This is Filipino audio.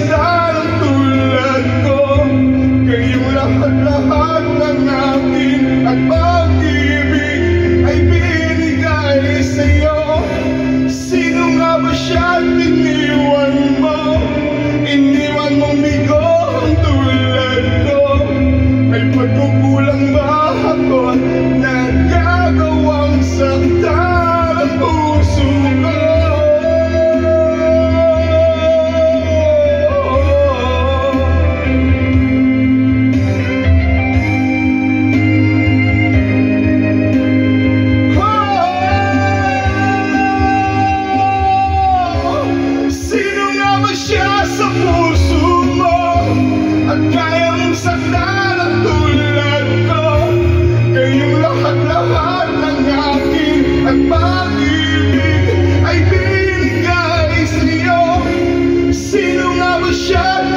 saktan ang tulad ko. Kayong lahat-lahat ng akin at pag-ibig ay binigay sa'yo. Sino nga ba siya at iniwan mo? Iniwan mong bigo ang tulad ko. May pagkukulang ba ako? Nagagawang saktan ang puso ko. Sino nga ba siya sa puso mo? At kaya mong saktan ang tulad ko. Kayong lahat-lahat ng akin at pag-ibig ay binigay sa'yo. Sino nga ba siya at